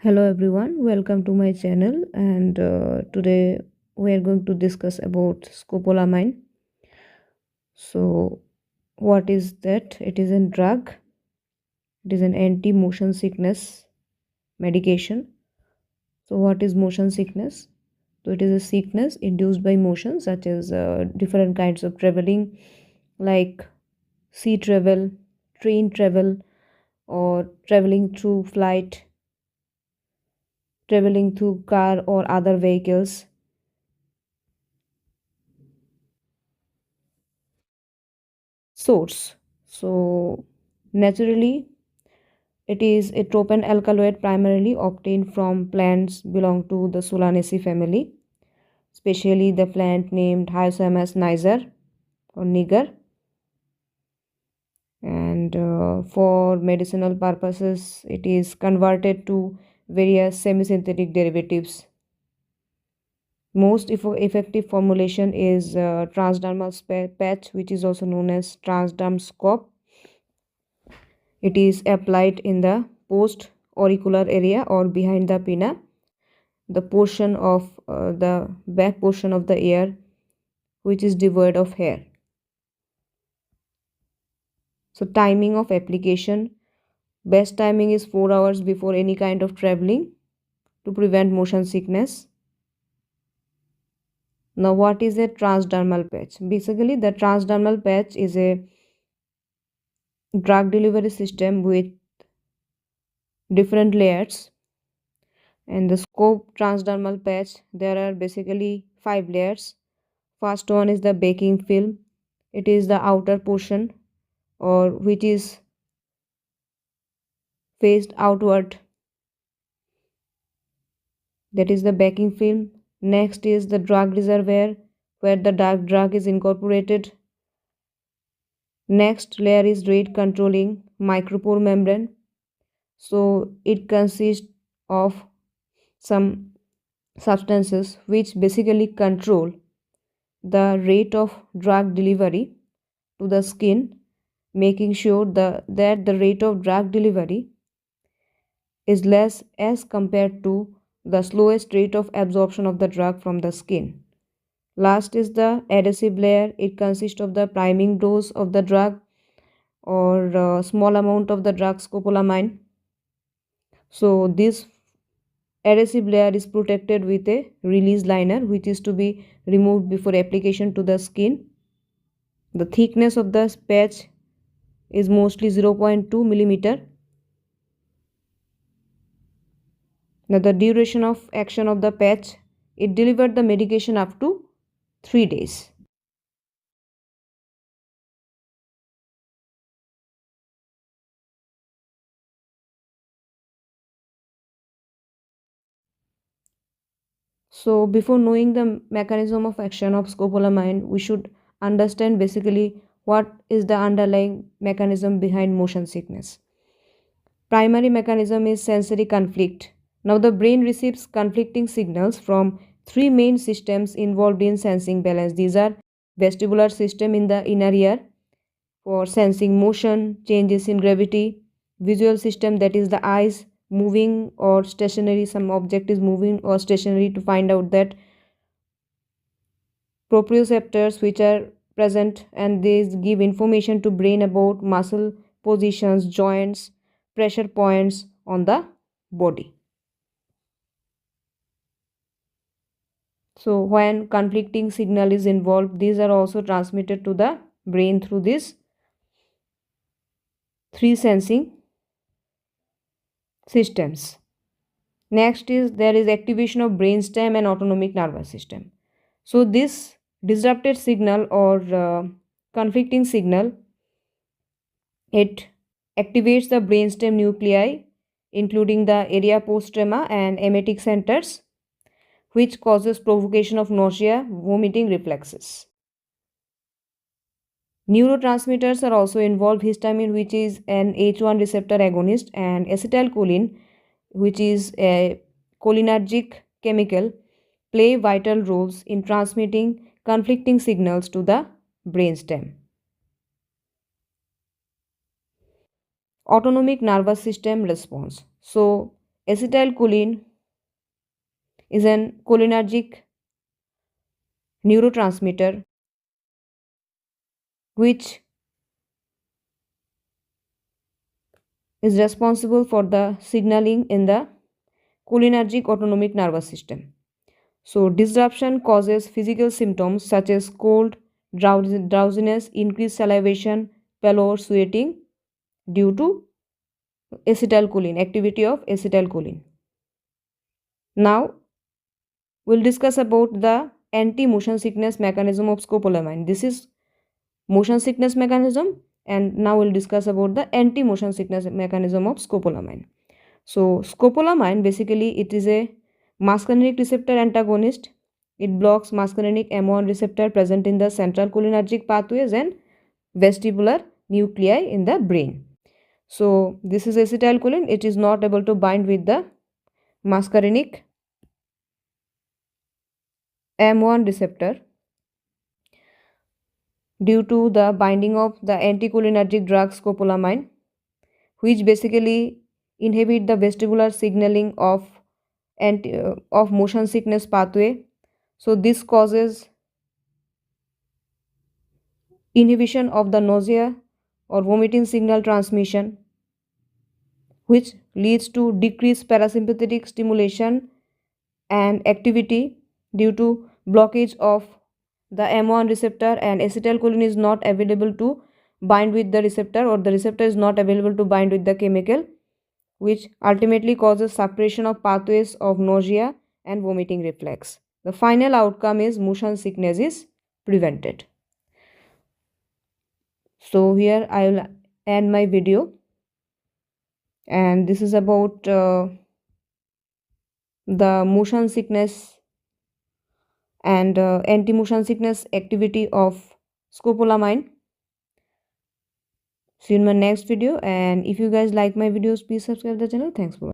Hello everyone, welcome to my channel and today we are going to discuss about scopolamine. So what is that? It is a drug. It is an anti-motion sickness medication. So what is motion sickness? So it is a sickness induced by motion such as different kinds of traveling like sea travel, train travel or traveling through flight, traveling through car or other vehicles. Source. So naturally it is a tropane alkaloid primarily obtained from plants belong to the Solanaceae family, especially the plant named Hyosamus niger or niger. And for medicinal purposes, it is converted to various semi-synthetic derivatives. Most effective formulation is transdermal patch, which is also known as transderm scope. It is applied in the post auricular area or behind the pinna, the portion of the back portion of the ear which is devoid of hair. So timing of application, best timing is 4 hours before any kind of traveling to prevent motion sickness. Now what is a transdermal patch? Basically the transdermal patch is a drug delivery system with different layers. And the scope transdermal patch, there are basically 5 layers. First one is the baking film. It is the outer portion or which is faced outward. That is the baking film. Next is the drug reservoir where the drug is incorporated. Next layer is rate controlling micropore membrane. So it consists of some substances which basically control the rate of drug delivery to the skin, making sure that the rate of drug delivery is less as compared to the slowest rate of absorption of the drug from the skin. Last is the adhesive layer. It consists of the priming dose of the drug or small amount of the drug scopolamine. So this adhesive layer is protected with a release liner which is to be removed before application to the skin. The thickness of the patch is mostly 0.2 millimeter. Now the duration of action of the patch, it delivered the medication up to 3 days. So before knowing the mechanism of action of scopolamine, we should understand basically what is the underlying mechanism behind motion sickness. Primary mechanism is sensory conflict. Now the brain receives conflicting signals from three main systems involved in sensing balance. These are vestibular system in the inner ear for sensing motion, changes in gravity, visual system that is the eyes moving or stationary, some object is moving or stationary to find out that proprioceptors which are present and these give information to brain about muscle positions, joints, pressure points on the body. So when conflicting signal is involved, these are also transmitted to the brain through these three sensing systems. Next is there is activation of brainstem and autonomic nervous system. So this disrupted signal or conflicting signal, it activates the brainstem nuclei including the area postrema and emetic centers, which causes provocation of nausea, vomiting reflexes. Neurotransmitters are also involved. Histamine, which is an H1 receptor agonist, and acetylcholine, which is a cholinergic chemical, play vital roles in transmitting conflicting signals to the brainstem. Autonomic nervous system response. So Acetylcholine is an cholinergic neurotransmitter which is responsible for the signaling in the cholinergic autonomic nervous system. So, disruption causes physical symptoms such as cold, drowsiness, increased salivation, pallor, sweating due to acetylcholine, activity of acetylcholine. Now, we'll discuss about the anti-motion sickness mechanism of scopolamine. This is motion sickness mechanism, and now we'll discuss about the anti-motion sickness mechanism of scopolamine. So, scopolamine basically it is a muscarinic receptor antagonist. It blocks muscarinic M1 receptor present in the central cholinergic pathways and vestibular nuclei in the brain. So, this is acetylcholine. It is not able to bind with the muscarinic M1 receptor due to the binding of the anticholinergic drug scopolamine, which basically inhibit the vestibular signaling of motion sickness pathway. So this causes inhibition of the nausea or vomiting signal transmission, which leads to decreased parasympathetic stimulation and activity due to blockage of the M1 receptor, and acetylcholine is not available to bind with the receptor, or the receptor is not available to bind with the chemical, which ultimately causes suppression of pathways of nausea and vomiting reflex. The final outcome is motion sickness is prevented. So here I will end my video, and this is about the motion sickness and anti-motion sickness activity of scopolamine. See you in my next video, and if you guys like my videos, please subscribe the channel. Thanks for watching.